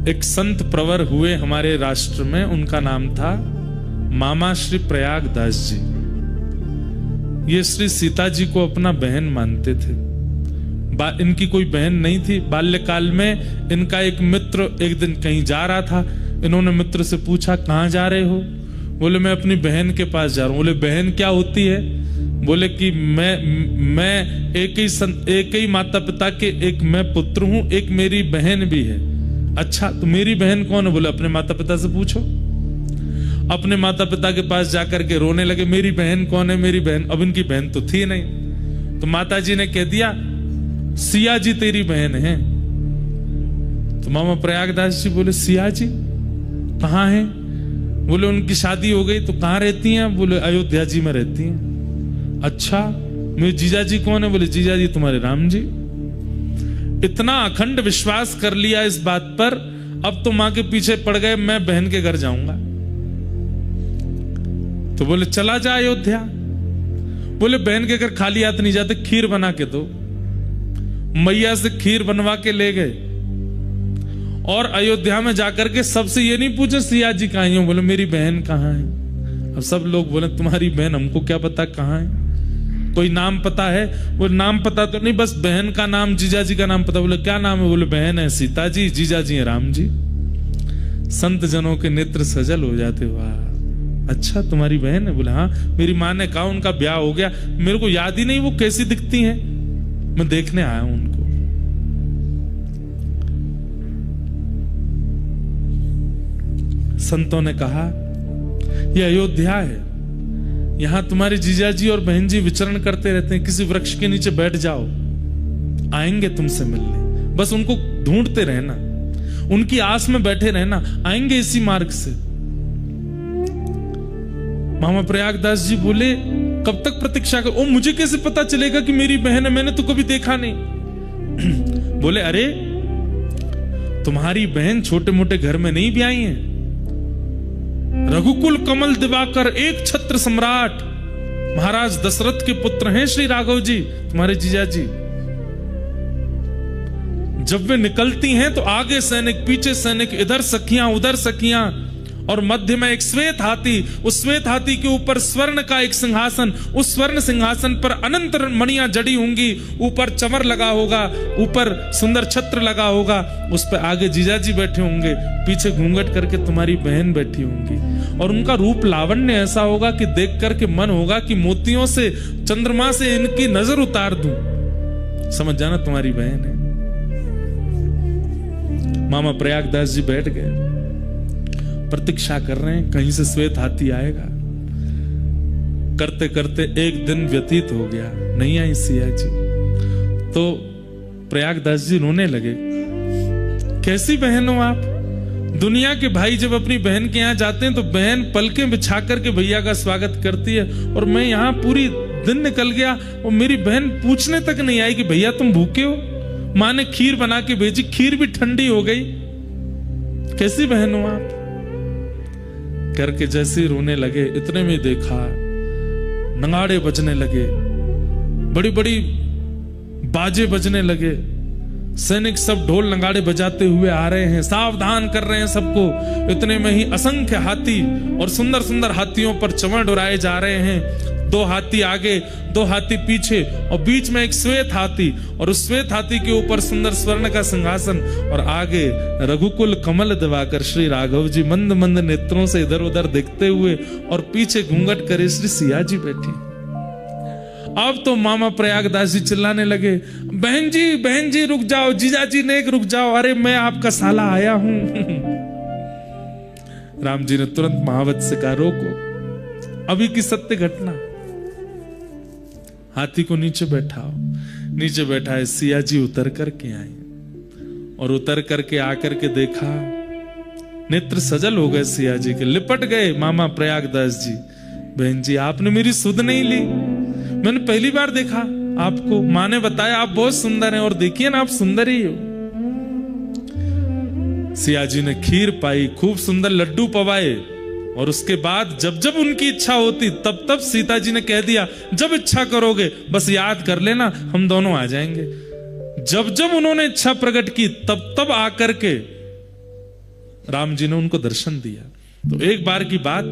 एक संत प्रवर हुए हमारे राष्ट्र में, उनका नाम था मामा श्री प्रयागदास जी। ये श्री सीता जी को अपना बहन मानते थे। इनकी कोई बहन नहीं थी। बाल्यकाल में इनका एक मित्र एक दिन कहीं जा रहा था। इन्होंने मित्र से पूछा, कहाँ जा रहे हो? बोले, मैं अपनी बहन के पास जा रहा हूँ। बोले, बहन क्या होती है? बोले कि मैं एक ही माता पिता के एक मैं पुत्र हूं, एक मेरी बहन भी है। अच्छा, तो मेरी बहन कौन है? बोले, अपने माता पिता से पूछो। अपने माता पिता के पास जाकर के रोने लगे, मेरी बहन कौन है, मेरी बहन। अब इनकी बहन तो थी नहीं। तो माता जी ने कह दिया, सिया जी तेरी बहन है। तो मामा प्रयागदास जी बोले, सिया जी कहाँ है? बोले, उनकी शादी हो गई। तो कहाँ रहती हैं? बोले, अयोध्या जी में रहती हैं। अच्छा, मेरे जीजा जी कौन है? बोले, जीजा जी तुम्हारे राम जी। इतना अखंड विश्वास कर लिया इस बात पर, अब तो मां के पीछे पड़ गए, मैं बहन के घर जाऊंगा। तो बोले, चला जा अयोध्या। बोले, बहन के घर खाली हाथ नहीं जाते, खीर बना के दो। मैया से खीर बनवा के ले गए और अयोध्या में जाकर के सबसे ये नहीं पूछे सिया जी कहाँ हैं? बोले, मेरी बहन कहाँ है? अब सब लोग बोले, तुम्हारी बहन हमको क्या पता कहाँ है? कोई नाम पता है? वो नाम पता तो नहीं, बस बहन का नाम, जीजा जी का नाम पता। बोले, क्या नाम है? बोले, बहन है सीता जी, जीजा जी है राम जी। संत जनों के नेत्र सजल हो जाते। वाह, अच्छा तुम्हारी बहन है? बोले, हाँ। मेरी माँ ने कहा उनका ब्याह हो गया, मेरे को याद ही नहीं वो कैसी दिखती हैं, मैं देखने आया हूं उनको। संतों ने कहा, यह अयोध्या है, यहां तुम्हारे जीजा जी और बहन जी विचरण करते रहते हैं। किसी वृक्ष के नीचे बैठ जाओ, आएंगे तुमसे मिलने। बस उनको ढूंढते रहना, उनकी आस में बैठे रहना, आएंगे इसी मार्ग से। मामा प्रयागदास जी बोले, कब तक प्रतीक्षा कर? ओ, मुझे कैसे पता चलेगा कि मेरी बहन है? मैंने तो कभी देखा नहीं। बोले, अरे तुम्हारी बहन छोटे मोटे घर में नहीं भी आई है। रघुकुल कमल दिवाकर, एक छत्र सम्राट महाराज दशरथ के पुत्र हैं श्री राघव जी, तुम्हारे जीजा जी। जब वे निकलती हैं तो आगे सैनिक, पीछे सैनिक, इधर सखियां उधर सखियां, और मध्य में एक श्वेत हाथी। उस श्वेत हाथी के ऊपर स्वर्ण का एक सिंहासन, उस स्वर्ण सिंहासन पर अनंत मणियां जड़ी होंगी, ऊपर चमर लगा होगा, ऊपर सुंदर छत्र लगा होगा, उस पर आगे जीजा जी बैठे होंगे, पीछे घूंघट करके तुम्हारी बहन बैठी होंगी। और उनका रूप लावण्य ऐसा होगा कि देख करके मन होगा कि मोतियों से, चंद्रमा से इनकी नजर उतार दूं। समझ जाना तुम्हारी बहन है। मामा प्रयागदास जी बैठ गए, प्रतीक्षा कर रहे हैं कहीं से श्वेत हाथी आएगा। करते करते एक दिन व्यतीत हो गया, नहीं आई सिया जी। तो प्रयागदास जी रोने लगे, कैसी बहन हो आप? दुनिया के भाई जब अपनी बहन के यहाँ जाते हैं तो बहन पलकें बिछा करके भैया का स्वागत करती है, और मैं यहाँ पूरी दिन निकल गया और मेरी बहन पूछने तक नहीं आई कि भैया तुम भूखे हो। माँ ने खीर बना के भेजी, खीर भी ठंडी हो गई। कैसी बहन हो आप? करके जैसे रोने लगे, इतने में देखा नगाड़े बजने लगे, बड़ी बड़ी बाजे बजने लगे, सैनिक सब ढोल नगाड़े बजाते हुए आ रहे हैं, सावधान कर रहे हैं सबको। इतने में ही असंख्य हाथी और सुंदर सुंदर हाथियों पर चमड़ उड़ाए जा रहे हैं। 2 हाथी आगे, 2 हाथी पीछे, और बीच में एक श्वेत हाथी, और उस श्वेत हाथी के ऊपर सुंदर स्वर्ण का सिंहासन, और आगे रघुकुल कमल दिवाकर श्री राघव जी मंद मंद नेत्रों से इधर उधर देखते हुए, और पीछे घूंघट करे श्री सिया जी बैठी। अब तो मामा प्रयागदास जी चिल्लाने लगे, बहन जी रुक जाओ, जीजा जी नेक रुक जाओ, अरे मैं आपका साला आया हूं। राम जी ने तुरंत महावत से कहा, रोको, अभी की सत्य घटना। हाथी को नीचे बैठाओ। नीचे बैठा है, सिया जी उतर करके आए, और उतर करके आकर के देखा, नेत्र सजल हो गए सिया जी के, लिपट गए मामा प्रयागदास जी। बहन जी आपने मेरी सुध नहीं ली, मैंने पहली बार देखा आपको, माँ ने बताया आप बहुत सुंदर हैं, और देखिए ना आप सुंदर ही हो। सिया जी ने खीर पाई, खूब सुंदर लड्डू पवाए, और उसके बाद जब जब उनकी इच्छा होती तब तब सीता जी ने कह दिया, जब इच्छा करोगे बस याद कर लेना, हम दोनों आ जाएंगे। जब जब उन्होंने इच्छा प्रकट की तब तब आकर के राम जी ने उनको दर्शन दिया। तो एक बार की बात,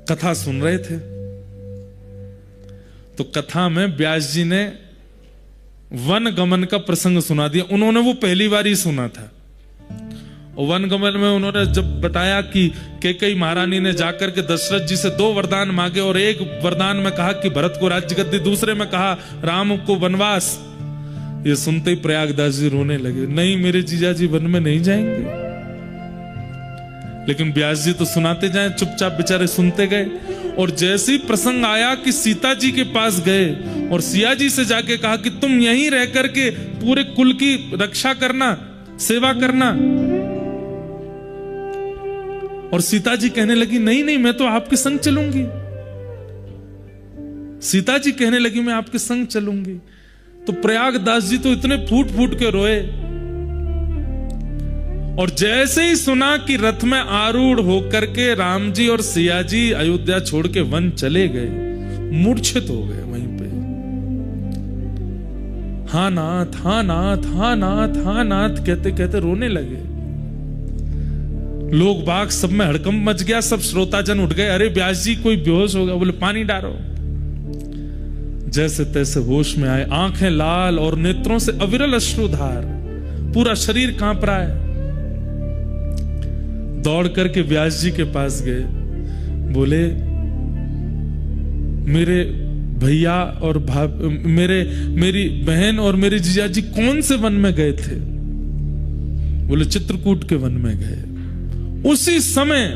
कथा सुन रहे थे, तो कथा में व्यास जी ने वन गमन का प्रसंग सुना दिया। उन्होंने वो पहली बार ही सुना था। और वन गमन में उन्होंने जब बताया कि कैकेयी महारानी ने जाकर के दशरथ जी से 2 वरदान मांगे, और एक वरदान में कहा कि भरत को राज्य गद्दी, दूसरे में कहा राम को वनवास। ये सुनते ही प्रयागदास जी रोने लगे, नहीं मेरे जीजा जी वन में नहीं जाएंगे। लेकिन व्यास जी तो सुनाते जाए, चुपचाप बेचारे सुनते गए। और जैसे ही प्रसंग आया कि सीता जी के पास गए और सिया जी से जाके कहा कि तुम यहीं रह करके पूरे कुल की रक्षा करना, सेवा करना। और सीता जी कहने लगी नहीं नहीं मैं तो आपके संग चलूंगी। सीता जी कहने लगी मैं आपके संग चलूंगी। तो प्रयागदास जी तो इतने फूट फूट के रोए। और जैसे ही सुना कि रथ में आरूढ़ होकर के राम जी और सिया जी अयोध्या छोड़ के वन चले गए, मूर्छित हो गए वहीं पे। हाँ नाथ, हाँ नाथ, हाँ नाथ, हाँ नाथ कहते कहते रोने लगे। लोग बाग सब में हड़कंप मच गया, सब श्रोताजन उठ गए, अरे व्यास जी कोई बेहोश हो गया। बोले पानी डालो। जैसे तैसे होश में आए, आंखें लाल और नेत्रों से अविरल अश्रुधार, पूरा शरीर कांप रहा है। दौड़ करके व्यास जी के पास गए, बोले मेरे भैया और मेरी बहन और मेरे जीजा जी कौन से वन में गए थे? बोले चित्रकूट के वन में गए। उसी समय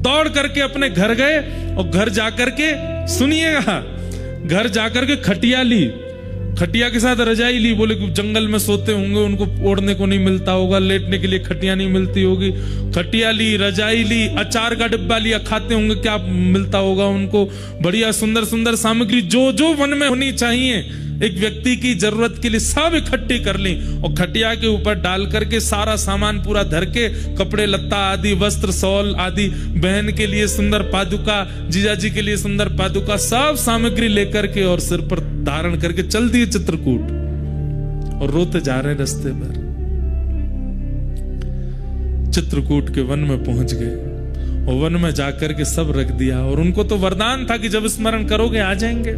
दौड़ करके अपने घर गए और घर जाकर के, सुनिएगा, घर जाकर के खटिया ली, खटिया के साथ रजाई ली। बोले कि जंगल में सोते होंगे, उनको ओढ़ने को नहीं मिलता होगा, लेटने के लिए खटिया नहीं मिलती होगी। खटिया ली, रजाई ली, अचार का डिब्बा लिया, खाते होंगे क्या मिलता होगा उनको, बढ़िया सुंदर सुंदर सामग्री जो जो वन में होनी चाहिए एक व्यक्ति की जरूरत के लिए सब इकट्ठी कर ली। और खटिया के ऊपर डाल करके सारा सामान पूरा धर के, कपड़े लत्ता आदि, वस्त्र सौल आदि, बहन के लिए सुंदर पादुका, जीजा जी के लिए सुंदर पादुका, सब सामग्री लेकर के और सिर पर धारण करके चल दिए चित्रकूट। और रोते जा रहे रास्ते पर। चित्रकूट के वन में पहुंच गए और वन में जाकर के सब रख दिया। और उनको तो वरदान था कि जब स्मरण करोगे आ जाएंगे।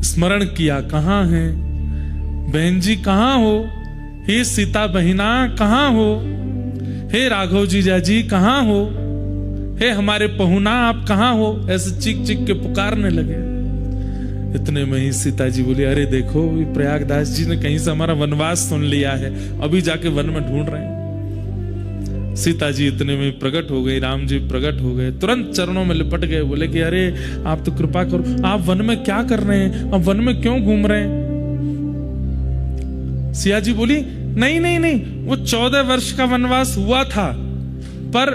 स्मरण किया, कहां है बहन जी, कहां हो? हे सीता बहिना कहां हो? हे राघव जीजा जी कहां हो? हे हमारे पहुना आप कहां हो? ऐसे चीख चीख के पुकारने लगे। इतने में ही सीता जी बोली, अरे देखो प्रयागदास जी ने कहीं से हमारा वनवास सुन लिया है, अभी जाके वन में ढूंढ रहे हैं। सीता जी इतने में प्रकट हो गई, राम जी प्रकट हो गए, तुरंत चरणों में लिपट गए। बोले कि अरे आप तो कृपा करो, आप वन में क्या कर रहे हैं? आप वन में क्यों घूम रहे हैं? सिया जी बोली, नहीं नहीं नहीं, वो 14 वर्ष का वनवास हुआ था, पर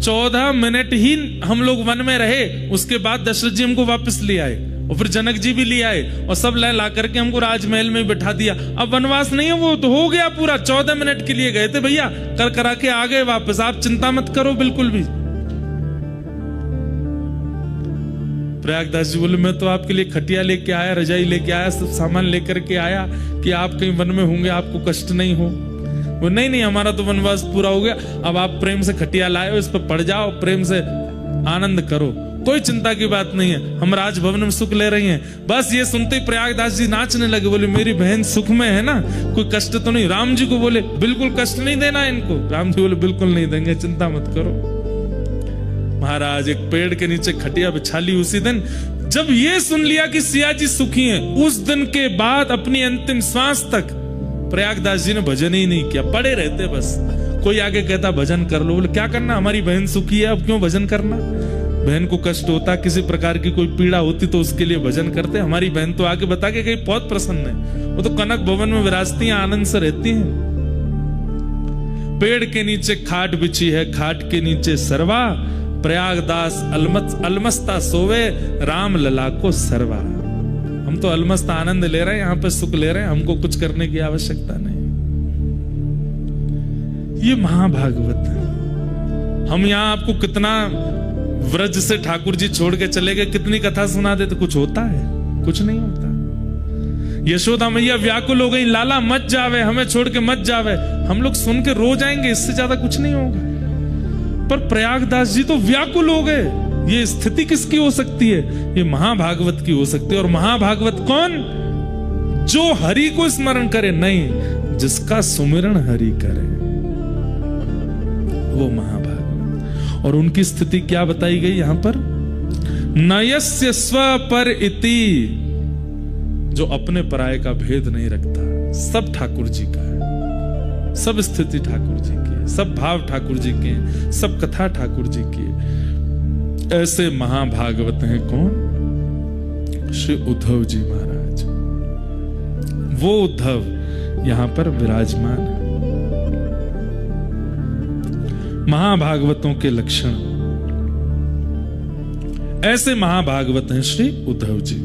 14 मिनट ही हम लोग वन में रहे, उसके बाद दशरथ जी हमको वापस ले आए और फिर जनक जी भी ले आए और सब ला करके हमको राजमहल में बिठा दिया। अब वनवास नहीं है, वो तो हो गया पूरा। 14 मिनट के लिए गए थे भैया, कर करा के आ गए वापस, आप चिंता मत करो बिल्कुल भी। प्रयागदास जी बोले, मैं तो आपके लिए खटिया लेके आया, रजाई लेके आया, सब सामान लेकर के आया कि आप कहीं वन में होंगे, आपको कष्ट नहीं हो। वो नहीं नहीं, हमारा तो वनवास पूरा हो गया, अब आप प्रेम से खटिया लाए हो, इस पर पड़ जाओ, प्रेम से आनंद करो, कोई चिंता की बात नहीं है, हम राजभवन में सुख ले रही हैं। बस ये सुनते ही प्रयागदास जी नाचने लगे। बोले, मेरी बहन सुख में है ना, कोई कष्ट तो नहीं? राम जी को बोले, बिल्कुल कष्ट नहीं देना इनको। राम जी बोले, बिल्कुल नहीं देंगे, चिंता मत करो। महाराज एक पेड़ के नीचे खटिया बिछा ली। उसी दिन जब ये सुन लिया कि सिया जी सुखी हैं, उस दिन के बाद अपनी अंतिम श्वास तक प्रयागदास जी ने भजन ही नहीं किया, पड़े रहते बस। कोई आगे कहता भजन कर लो, बोले क्या करना, हमारी बहन सुखी है, अब क्यों भजन करना? बहन को कष्ट होता, किसी प्रकार की कोई पीड़ा होती तो उसके लिए भजन करते। हमारी बहन तो आगे बता के गई बहुत प्रसन्न है, वो तो कनक भवन में विराजती हैं, आनंद से रहती हैं। पेड़ के नीचे खाट बिछी है, खाट के नीचे सरवा, प्रयागदास अलमस्ता सोवे, राम लला को सरवा। हम तो अलमस्त आनंद ले रहे हैं, यहाँ पे सुख ले रहे हैं, हमको कुछ करने की आवश्यकता नहीं। ये महाभागवत है। हम यहाँ आपको कितना व्रज से ठाकुर जी छोड़ के चले गए, कितनी कथा सुना देते, कुछ होता है? कुछ नहीं होता। यशोदा मैया व्याकुल हो गई, लाला मत जावे, हमें छोड़ के मत जावे। हम लोग सुन के रो जाएंगे, इससे ज्यादा कुछ नहीं होगा। पर प्रयागदास जी तो व्याकुल हो गए। ये स्थिति किसकी हो सकती है? ये महाभागवत की हो सकती है। और महाभागवत कौन? जो हरि को स्मरण करे, नहीं, जिसका सुमिरन हरि करे, वो महाभागवत। और उनकी स्थिति क्या बताई गई यहां पर? नयस्य स्व पर इति, जो अपने पराये का भेद नहीं रखता। सब ठाकुर जी का है, सब स्थिति ठाकुर जी की है, सब भाव ठाकुर जी के हैं, सब कथा ठाकुर जी की है। ऐसे महाभागवत हैं कौन? श्री उद्धव जी महाराज। वो उद्धव यहां पर विराजमान है। महाभागवतों के लक्षण, ऐसे महाभागवत हैं श्री उद्धव जी।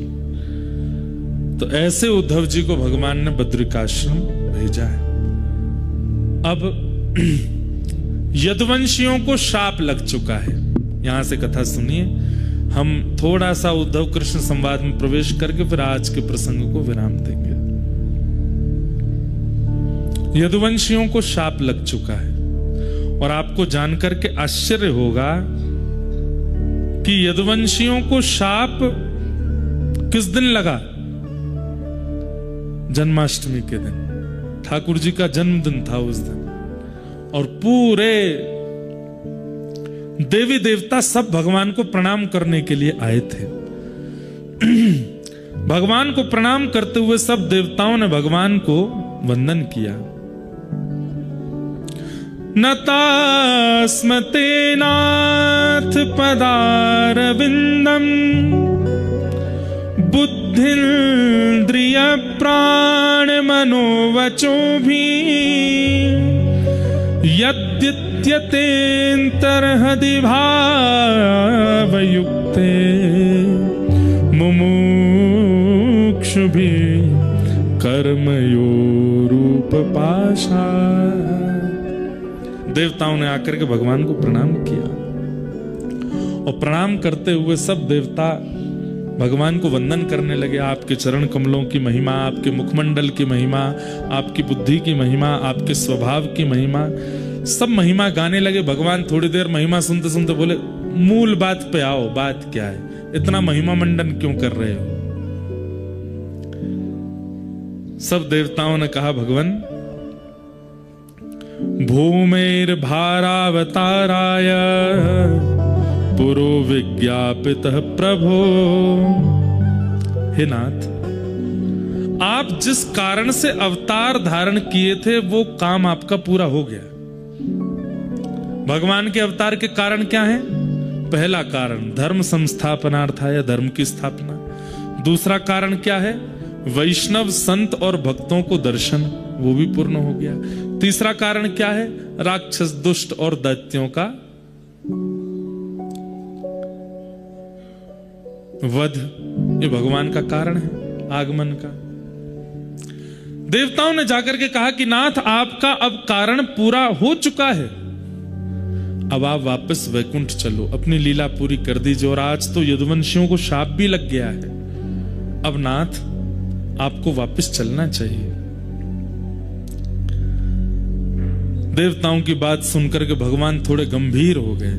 तो ऐसे उद्धव जी को भगवान ने बद्रिकाश्रम भेजा है। अब यदुवंशियों को शाप लग चुका है। यहां से कथा सुनिए। हम थोड़ा सा उद्धव कृष्ण संवाद में प्रवेश करके फिर आज के प्रसंग को विराम देंगे। यदुवंशियों को शाप लग चुका है। और आपको जानकर के आश्चर्य होगा कि यदुवंशियों को शाप किस दिन लगा? जन्माष्टमी के दिन। ठाकुर जी का जन्मदिन था उस दिन। और पूरे देवी देवता सब भगवान को प्रणाम करने के लिए आए थे। भगवान को प्रणाम करते हुए सब देवताओं ने भगवान को वंदन किया। नतास्मते नाथ पदारविंदम बुद्धिन्द्रिय प्राण मनोवचो भी यद्यतेन्तर्हृदि भावयुक्ते मुमुक्षुभिः कर्मयोरूपपाशा। देवताओं ने आकर के भगवान को प्रणाम किया। और प्रणाम करते हुए सब देवता भगवान को वंदन करने लगे। आपके चरण कमलों की महिमा, आपके मुखमंडल की महिमा, आपकी बुद्धि की महिमा, आपके स्वभाव की महिमा, सब महिमा गाने लगे। भगवान थोड़ी देर महिमा सुनते सुनते बोले, मूल बात पे आओ, बात क्या है? इतना महिमा मंडन क्यों कर रहे हो? सब देवताओं ने कहा, भगवान भूमेर भारावताराय पुरो विज्ञापितः प्रभो। हे नाथ, आप जिस कारण से अवतार धारण किए थे वो काम आपका पूरा हो गया। भगवान के अवतार के कारण क्या है? पहला कारण धर्म संस्थापनार्थाय, धर्म की स्थापना। दूसरा कारण क्या है? वैष्णव संत और भक्तों को दर्शन, वो भी पूर्ण हो गया। तीसरा कारण क्या है? राक्षस दुष्ट और दैत्यों का वध। ये भगवान का कारण है आगमन का। देवताओं ने जाकर के कहा कि नाथ, आपका अब कारण पूरा हो चुका है, अब आप वापस वैकुंठ चलो, अपनी लीला पूरी कर दीजिए। और आज तो यदुवंशियों को शाप भी लग गया है। अब नाथ, आपको वापस चलना चाहिए। देवताओं की बात सुनकर के भगवान थोड़े गंभीर हो गए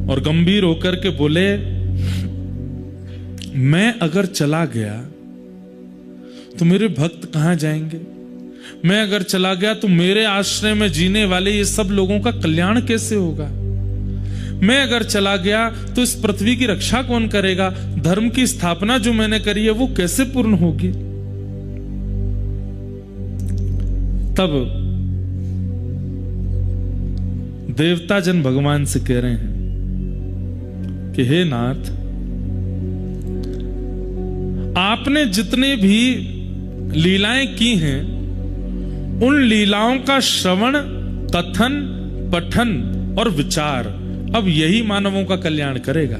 और गंभीर होकर के बोले, मैं अगर चला गया तो मेरे भक्त कहां जाएंगे? मैं अगर चला गया तो मेरे आश्रय में जीने वाले ये सब लोगों का कल्याण कैसे होगा? मैं अगर चला गया तो इस पृथ्वी की रक्षा कौन करेगा? धर्म की स्थापना जो मैंने करी है वो कैसे पूर्ण होगी? तब देवता जन भगवान से कह रहे हैं कि हे नाथ, आपने जितने भी लीलाएं की हैं उन लीलाओं का श्रवण, कथन, पठन और विचार अब यही मानवों का कल्याण करेगा।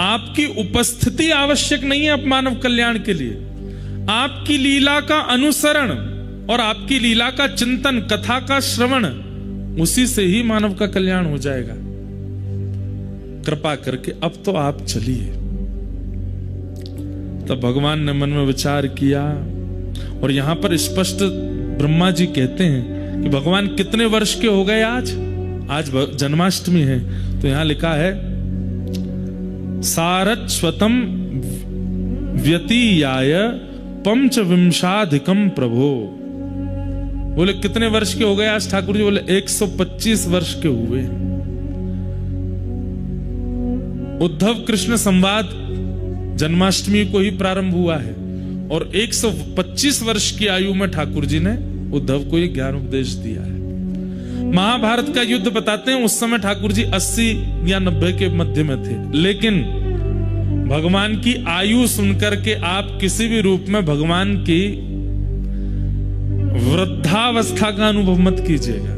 आपकी उपस्थिति आवश्यक नहीं है अब मानव कल्याण के लिए। आपकी लीला का अनुसरण और आपकी लीला का चिंतन, कथा का श्रवण, उसी से ही मानव का कल्याण हो जाएगा। कृपा करके अब तो आप चलिए। तब भगवान ने मन में विचार किया, और यहां पर स्पष्ट ब्रह्मा जी कहते हैं कि भगवान कितने वर्ष के हो गए आज जन्माष्टमी है, तो यहां लिखा है सारस्वतम व्यतीयाय पंचविंशाधिकम प्रभो। बोले कितने वर्ष के हो गए आज ठाकुर जी? बोले 125 वर्ष के हुए। उद्धव कृष्ण संवाद जन्माष्टमी को ही प्रारंभ हुआ है, और 125 वर्ष की आयु में ठाकुर जी ने उद्धव को यह ज्ञान उपदेश दिया है। महाभारत का युद्ध बताते हैं, उस समय ठाकुर जी 80 या 90 के मध्य में थे, लेकिन भगवान की आयु सुनकर के आप किसी भी रूप में भगवान की वृद्धावस्था का अनुभव मत कीजिएगा।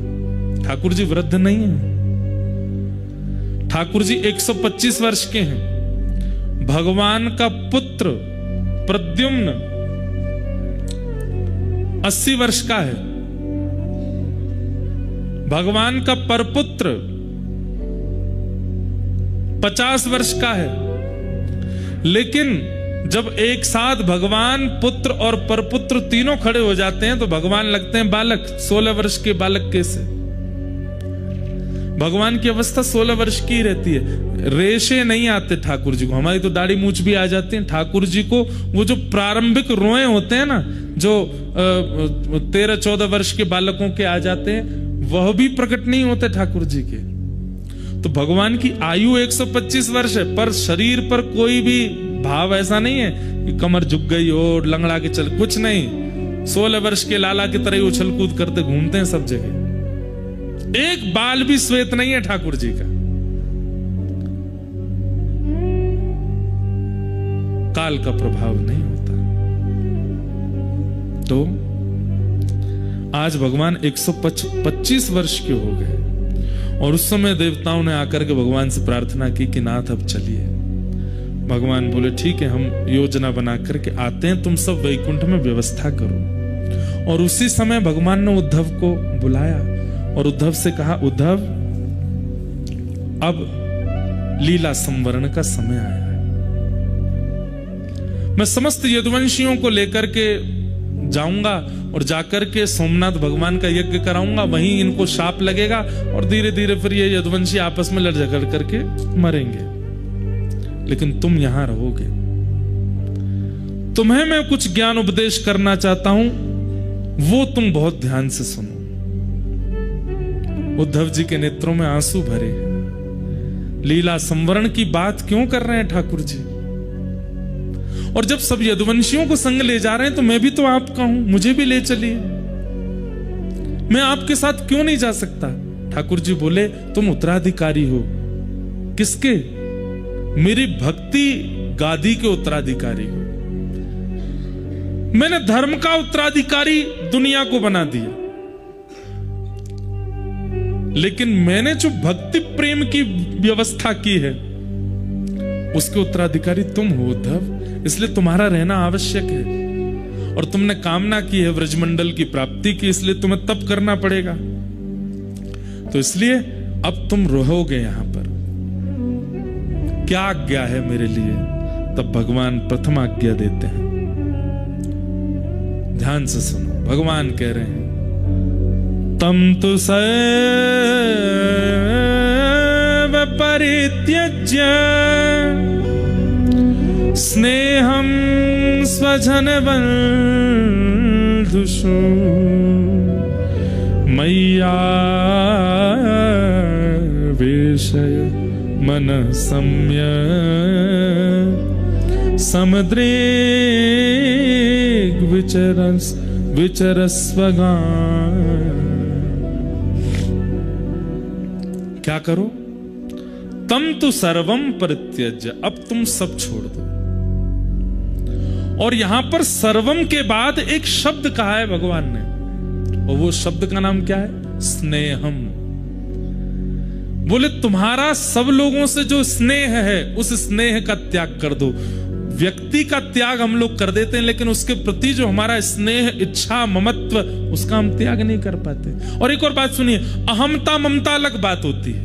ठाकुर जी वृद्ध नहीं है, ठाकुर जी 125 वर्ष के हैं। भगवान का पुत्र प्रद्युम्न 80 वर्ष का है, भगवान का परपुत्र 50 वर्ष का है। लेकिन जब एक साथ भगवान, पुत्र और परपुत्र तीनों खड़े हो जाते हैं तो भगवान लगते हैं बालक। 16 वर्ष के बालक कैसे? भगवान की अवस्था 16 वर्ष की रहती है। रेशे नहीं आते ठाकुर जी को, हमारी तो दाढ़ी मूछ भी आ जाती है। ठाकुर जी को वो जो प्रारंभिक रोए होते हैं ना, जो 13-14 वर्ष के बालकों के आ जाते हैं, वह भी प्रकट नहीं होते ठाकुर जी के। तो भगवान की आयु 125 वर्ष है, पर शरीर पर कोई भी भाव ऐसा नहीं है कि कमर झुक गई हो, लंगड़ा के चल, कुछ नहीं। 16 वर्ष के लाला की तरह उछल कूद करते घूमते हैं सब जगह। एक बाल भी श्वेत नहीं है ठाकुर जी का। काल का प्रभाव नहीं होता। तो आज भगवान 125 वर्ष के हो गए, और उस समय देवताओं ने आकर के भगवान से प्रार्थना की कि नाथ अब चलिए। भगवान बोले ठीक है, हम योजना बना करके आते हैं, तुम सब वैकुंठ में व्यवस्था करो। और उसी समय भगवान ने उद्धव को बुलाया और उद्धव से कहा, उद्धव अब लीला संवरण का समय आया है। मैं समस्त यदुवंशियों को लेकर के जाऊंगा और जाकर के सोमनाथ भगवान का यज्ञ कराऊंगा, वहीं इनको शाप लगेगा और धीरे धीरे फिर ये यदुवंशी आपस में लड़ झगड़ करके मरेंगे। लेकिन तुम यहां रहोगे, तुम्हें मैं कुछ ज्ञान उपदेश करना चाहता हूं, वो तुम बहुत ध्यान से सुनो। उद्धव जी के नेत्रों में आंसू भरे। लीला संवरण की बात क्यों कर रहे हैं ठाकुर जी? और जब सब यदुवंशियों को संग ले जा रहे हैं तो मैं भी तो आपका हूं, मुझे भी ले चलिए। मैं आपके साथ क्यों नहीं जा सकता? ठाकुर जी बोले, तुम उत्तराधिकारी हो। किसके? मेरी भक्ति गादी के उत्तराधिकारी हो। मैंने धर्म का उत्तराधिकारी दुनिया को बना दिया, लेकिन मैंने जो भक्ति प्रेम की व्यवस्था की है उसके उत्तराधिकारी तुम हो उद्धव। इसलिए तुम्हारा रहना आवश्यक है। और तुमने कामना की है व्रजमंडल की प्राप्ति की, इसलिए तुम्हें तप करना पड़ेगा। तो इसलिए अब तुम रहोगे यहां पर। क्या आज्ञा है मेरे लिए? तब भगवान प्रथम आज्ञा देते हैं। ध्यान से सुनो, भगवान कह रहे हैं, तम तु सैव परित्यज्य स्नेहं स्वजन बंधुषु मय्या वेशय मन सम्य समुद्रेग विचरस्वगा। क्या करो? तम तो सर्वम परित्यज्य, अब तुम सब छोड़ दो। और यहां पर सर्वम के बाद एक शब्द कहा है भगवान ने, और वो शब्द का नाम क्या है? स्नेहम। बोले तुम्हारा सब लोगों से जो स्नेह है उस स्नेह का त्याग कर दो। व्यक्ति का त्याग हम लोग कर देते हैं, लेकिन उसके प्रति जो हमारा स्नेह, इच्छा, ममत्व, उसका हम त्याग नहीं कर पाते। और एक और बात सुनिए, अहमता ममता अलग बात होती है।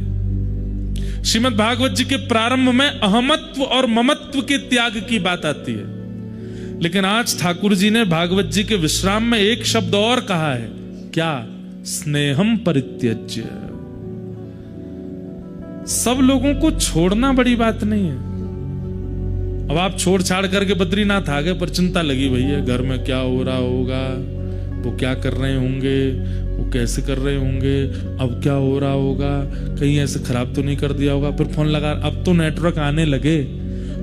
श्रीमद् भागवत जी के प्रारंभ में अहमत्व और ममत्व के त्याग की बात आती है। लेकिन आज ठाकुर जी ने भागवत जी के विश्राम में एक शब्द और कहा है, क्या? स्नेहम परित्यज्य। सब लोगों को छोड़ना बड़ी बात नहीं है। अब आप छोड़ छाड़ करके बद्रीनाथ आ गए, पर चिंता लगी भैया घर में क्या हो रहा होगा, वो क्या कर रहे होंगे, वो कैसे कर रहे होंगे, अब क्या हो रहा होगा, कहीं ऐसे खराब तो नहीं कर दिया होगा। फिर फोन लगा, अब तो नेटवर्क आने लगे।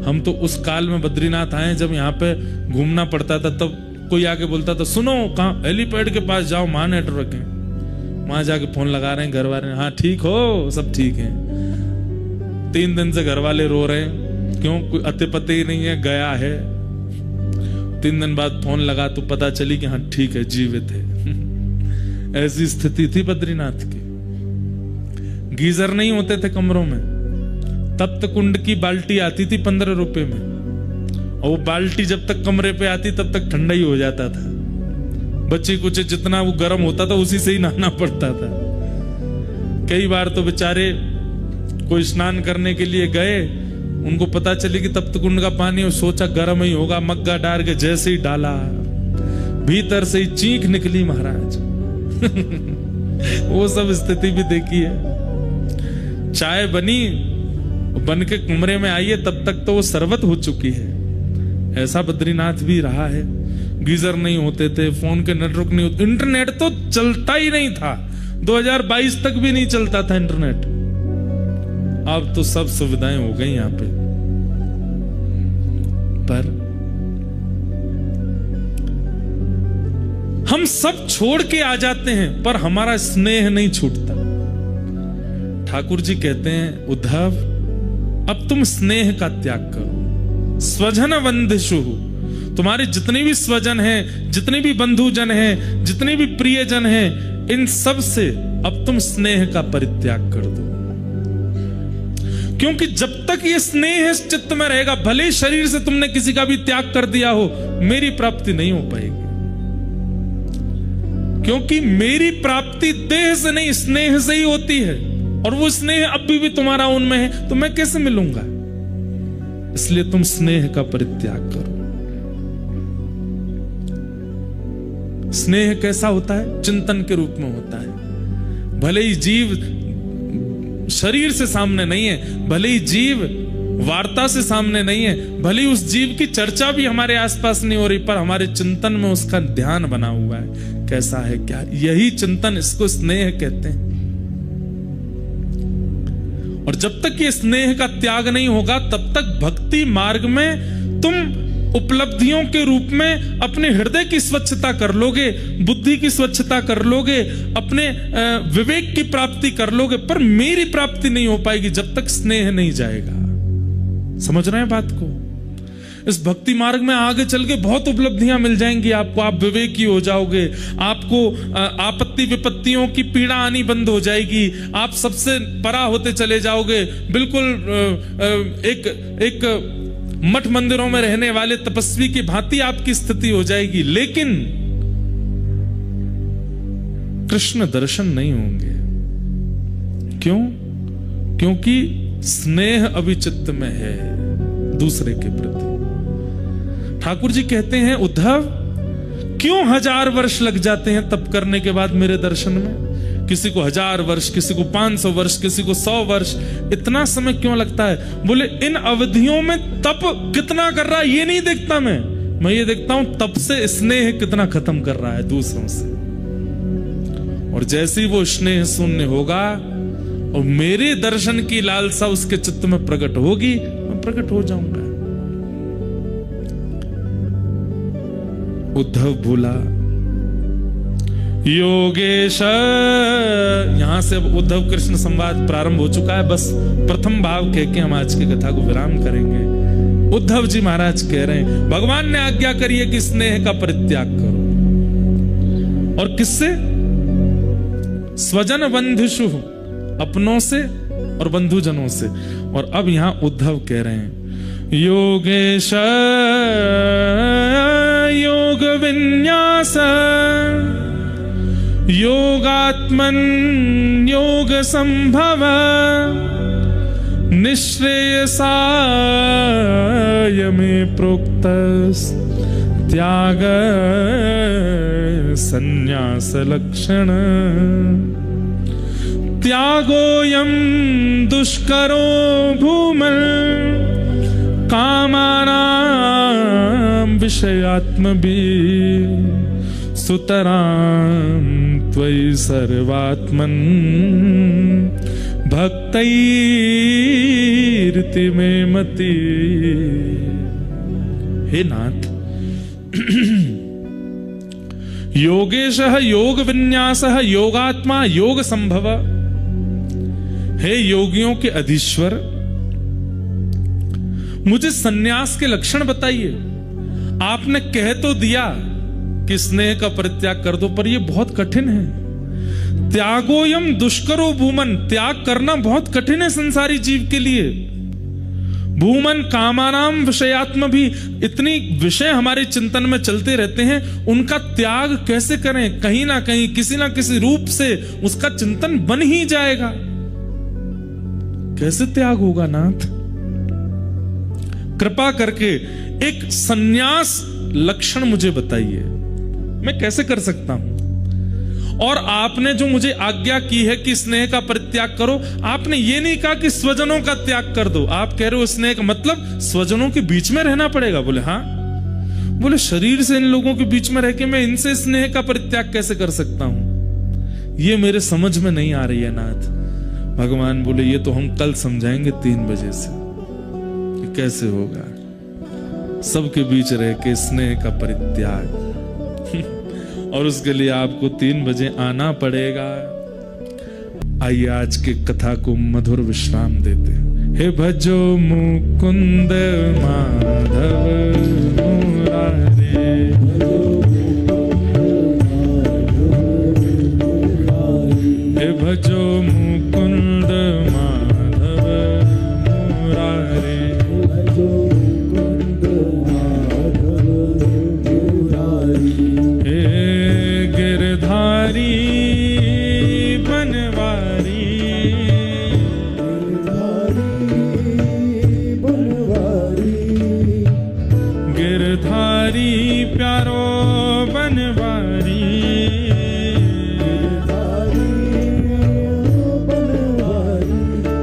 हम तो उस काल में बद्रीनाथ आए जब यहाँ पे घूमना पड़ता था, तब कोई आके बोलता था सुनो कहाँ, हेलीपैड के पास जाओ, वहां नेटवर्क है। वहां जाके फोन लगा रहे हैं घर वाले, हाँ ठीक हो, सब ठीक है। 3 दिन से घर वाले रो रहे हैं, क्यों? कोई अते पते ही नहीं है, गया है। 3 दिन बाद फोन लगा तो पता चली कि हाँ ठीक है, जीवित है। ऐसी स्थिति थी बद्रीनाथ की। गीजर नहीं होते थे कमरों में, तप्त कुंड की बाल्टी आती थी 15 रुपए में, और वो बाल्टी जब तक कमरे पे आती तब तक ठंडा ही हो जाता था। बच्चे कुछ जितना वो गर्म होता था उसी से ही नहाना पड़ता था। कई बार तो बेचारे कोई स्नान करने के लिए गए, उनको पता चली कि तप्त कुंड का पानी, और सोचा गर्म ही होगा, मग्गा डाल के जैसे ही डाला भीतर से ही चीख निकली महाराज। वो सब स्थिति भी देखी है। चाय बनी, बन के कमरे में आई है, तब तक तो वो शरबत हो चुकी है। ऐसा बद्रीनाथ भी रहा है। गीजर नहीं होते थे, फोन के नेटवर्क नहीं होते, इंटरनेट तो चलता ही नहीं था। 2022 तक भी नहीं चलता था इंटरनेट। अब तो सब सुविधाएं हो गई यहां पे। पर हम सब छोड़ के आ जाते हैं, पर हमारा स्नेह नहीं छूटता। ठाकुर जी कहते हैं, उद्धव अब तुम स्नेह का त्याग करो। स्वजन बंधिशु, तुम्हारे जितने भी स्वजन हैं, जितने भी बंधुजन हैं, जितने भी प्रियजन हैं, इन सब से अब तुम स्नेह का परित्याग कर दो। क्योंकि जब तक ये स्नेह इस चित्त में रहेगा, भले शरीर से तुमने किसी का भी त्याग कर दिया हो, मेरी प्राप्ति नहीं हो पाएगी। क्योंकि मेरी प्राप्ति देह से नहीं, स्नेह से ही होती है, और वो स्नेह अब भी तुम्हारा उनमें है, तो मैं कैसे मिलूंगा? इसलिए तुम स्नेह का परित्याग करो। स्नेह कैसा होता है? चिंतन के रूप में होता है। भले ही जीव शरीर से सामने नहीं है, भले ही जीव वार्ता से सामने नहीं है, भले ही उस जीव की चर्चा भी हमारे आसपास नहीं हो रही, पर हमारे चिंतन में उसका ध्यान बना हुआ है। कैसा है, क्या? यही चिंतन, इसको स्नेह कहते हैं। और जब तक ये स्नेह का त्याग नहीं होगा, तब तक भक्ति मार्ग में तुम उपलब्धियों के रूप में अपने हृदय की स्वच्छता कर लोगे, बुद्धि की स्वच्छता कर लोगे, अपने विवेक की प्राप्ति कर लोगे, पर मेरी प्राप्ति नहीं हो पाएगी जब तक स्नेह नहीं जाएगा। समझ रहे हैं बात को? इस भक्ति मार्ग में आगे चल के बहुत उपलब्धियां मिल जाएंगी आपको। आप विवेकी हो जाओगे, आपको आपत्ति विपत्तियों की पीड़ा आनी बंद हो जाएगी, आप सबसे परा होते चले जाओगे। बिल्कुल एक मठ मंदिरों में रहने वाले तपस्वी की भांति आपकी स्थिति हो जाएगी, लेकिन कृष्ण दर्शन नहीं होंगे। क्यों? क्योंकि स्नेह अभी चित्त में है दूसरे के प्रति। ठाकुर जी कहते हैं, उद्धव क्यों 1000 वर्ष लग जाते हैं तप करने के बाद मेरे दर्शन में? किसी को 1000 वर्ष, किसी को 500 वर्ष, किसी को 100 वर्ष, इतना समय क्यों लगता है? बोले इन अवधियों में तप कितना कर रहा है ये नहीं देखता मैं ये देखता हूं तप से स्नेह कितना खत्म कर रहा है दूसरों से। और जैसे ही वो स्नेह शून्य होगा और मेरे दर्शन की लालसा उसके चित्त में प्रकट होगी, मैं प्रकट हो जाऊंगा। उद्धव बोला, योगेश, यहां से अब उद्धव कृष्ण संवाद प्रारंभ हो चुका है। बस प्रथम भाव कह के हम आज की कथा को विराम करेंगे। उद्धव जी महाराज कह रहे हैं, भगवान ने आज्ञा करी है कि स्नेह का परित्याग करो। और किससे? स्वजन बंधुषु, अपनों से और बंधुजनों से। और अब यहां उद्धव कह रहे हैं, योगेश योग विन्यास योगात्मन योग संभव निःश्रेयसाय मे प्रोक्तस् त्याग संन्यास लक्षण त्यागोऽयं दुष्करो भूमन् कामानां विषयात्मभिः सुतरां त्वयि सर्वात्मन् भक्तैरिति मे मति। हे नाथ, योगेशः योग विन्यासः योगात्मा योग संभव। हे योगियों के अधीश्वर, मुझे सन्यास के लक्षण बताइए। आपने कह तो दिया कि स्नेह का परित्याग कर दो, पर यह बहुत कठिन है। त्यागोयम दुष्करो भूमन, त्याग करना बहुत कठिन है संसारी जीव के लिए। भूमन कामानाम विषयात्म भी, इतनी विषय हमारे चिंतन में चलते रहते हैं, उनका त्याग कैसे करें? कहीं ना कहीं किसी ना किसी रूप से उसका चिंतन बन ही जाएगा। कैसे त्याग होगा नाथ? कृपा करके एक सन्यास लक्षण मुझे बताइए, मैं कैसे कर सकता हूं? और आपने जो मुझे आज्ञा की है कि स्नेह का परित्याग करो, आपने ये नहीं कहा कि स्वजनों का त्याग कर दो। आप कह रहे हो स्नेह का मतलब स्वजनों के बीच में रहना पड़ेगा। बोले हाँ। बोले शरीर से इन लोगों के बीच में रह के मैं इनसे स्नेह का परित्याग कैसे कर सकता हूं? ये मेरे समझ में नहीं आ रही है नाथ। भगवान बोले ये तो हम कल समझाएंगे 3 बजे से कि कैसे होगा सबके बीच रह के स्नेह का परित्याग। और उसके लिए आपको 3 बजे आना पड़ेगा। आइए आज के कथा को मधुर विश्राम देते हैं। हे भजो मुकुंद माधव मुरारे, हे भजो मुकुंद माधव मुरारे, गिरधारी बनवारी, गिरधारी प्यारो बनवारी,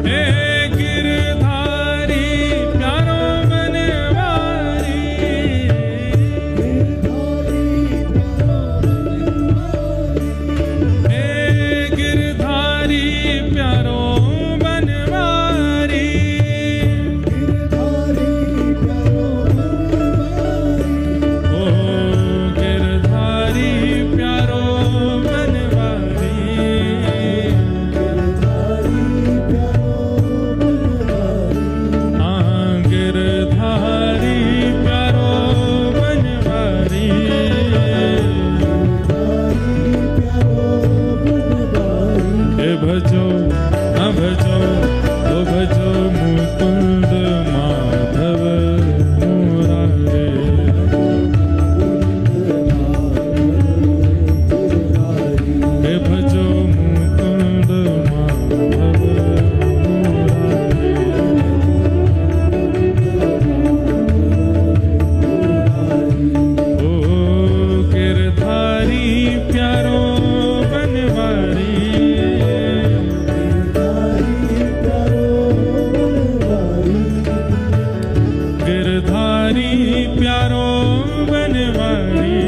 हे गिरधारी प्यारो बनवारी, गिरधारी प्यारो बनवारी।